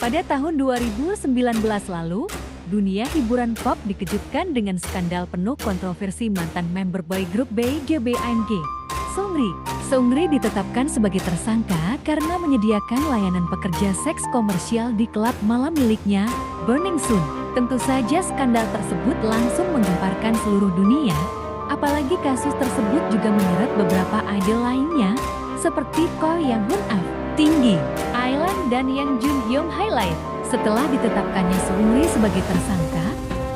Pada tahun 2019 lalu, dunia hiburan pop dikejutkan dengan skandal penuh kontroversi mantan member boy group BJBANG, Seungri. Seungri ditetapkan sebagai tersangka karena menyediakan layanan pekerja seks komersial di klub malam miliknya, Burning Sun. Tentu saja skandal tersebut langsung menggemparkan seluruh dunia, apalagi kasus tersebut juga menyeret beberapa idol lainnya, seperti Ko Yang Hun Ah, Tinggi, Island dan Yang Jun Hyung Highlight. Setelah ditetapkannya Seungri sebagai tersangka,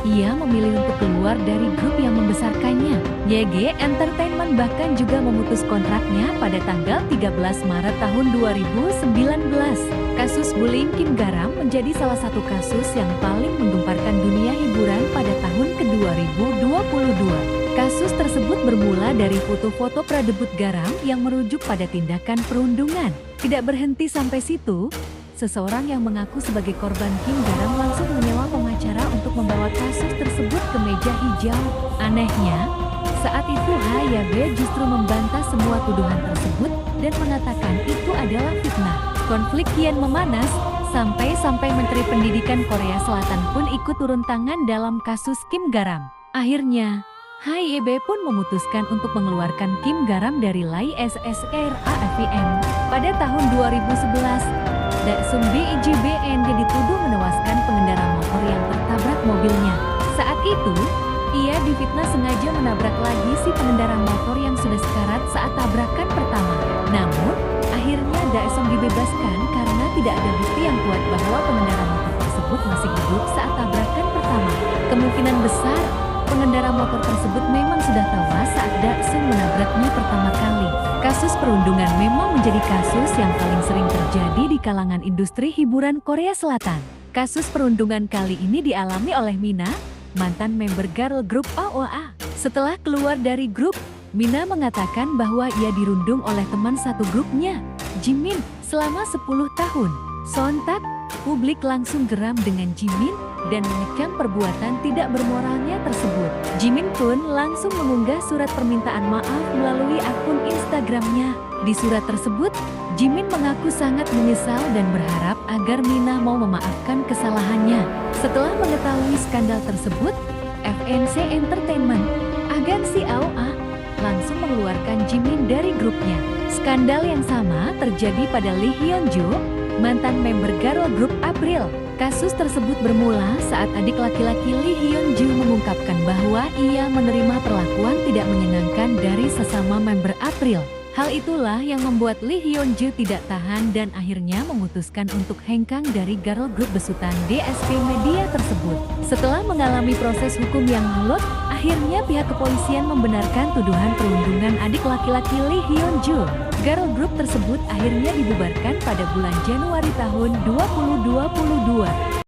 ia memilih untuk keluar dari grup yang membesarkannya. YG Entertainment bahkan juga memutus kontraknya pada tanggal 13 Maret tahun 2019. Kasus bullying Kim Garam menjadi salah satu kasus yang paling menggemparkan dunia hiburan pada tahun ke-2022. Kasus tersebut bermula dari foto-foto pradebut Garam yang merujuk pada tindakan perundungan. Tidak berhenti sampai situ, seseorang yang mengaku sebagai korban Kim Garam langsung menyewa pengacara untuk membawa kasus tersebut ke meja hijau. Anehnya, saat itu HYB justru membantah semua tuduhan tersebut dan mengatakan itu adalah fitnah. Konflik kian memanas, sampai Menteri Pendidikan Korea Selatan pun ikut turun tangan dalam kasus Kim Garam. Akhirnya, HYB pun memutuskan untuk mengeluarkan Kim Garam dari Line SSRAFM. Pada tahun 2011, Daesung BJBANG dituduh menewaskan pengendara motor yang tertabrak mobilnya. Saat itu, ia difitnah sengaja menabrak lagi si pengendara motor yang sudah sekarat saat tabrakan pertama. Namun, akhirnya Daesung dibebaskan karena tidak ada bukti yang kuat bahwa pengendara motor tersebut masih hidup saat tabrakan pertama. Kemungkinan besar, pengendara motor tersebut memang sudah tewas saat Daesung menabraknya pertama kali. Kasus perundungan memang menjadi kasus yang paling sering terjadi di kalangan industri hiburan Korea Selatan. Kasus perundungan kali ini dialami oleh Mina, mantan member girl group AOA. Setelah keluar dari grup, Mina mengatakan bahwa ia dirundung oleh teman satu grupnya, Jimin, selama 10 tahun. Sontak, publik langsung geram dengan Jimin dan mengecam perbuatan tidak bermoralnya tersebut. Jimin pun langsung mengunggah surat permintaan maaf melalui akun Instagramnya. Di surat tersebut, Jimin mengaku sangat menyesal dan berharap agar Mina mau memaafkan kesalahannya. Setelah mengetahui skandal tersebut, FNC Entertainment, agensi AOA, langsung mengeluarkan Jimin dari grupnya. Skandal yang sama terjadi pada Lee Hyun Jo, mantan member girl group April. Kasus tersebut bermula saat adik laki-laki Lee Hyun Jo mengungkapkan bahwa ia menerima perlakuan tidak menyenangkan dari sesama member April. Hal itulah yang membuat Lee Hyun Jo tidak tahan dan akhirnya memutuskan untuk hengkang dari girl group besutan DSP Media tersebut. Setelah mengalami proses hukum yang alot, akhirnya pihak kepolisian membenarkan tuduhan perundungan adik laki-laki Lee Hyun Jo. Girl group tersebut akhirnya dibubarkan pada bulan Januari tahun 2022.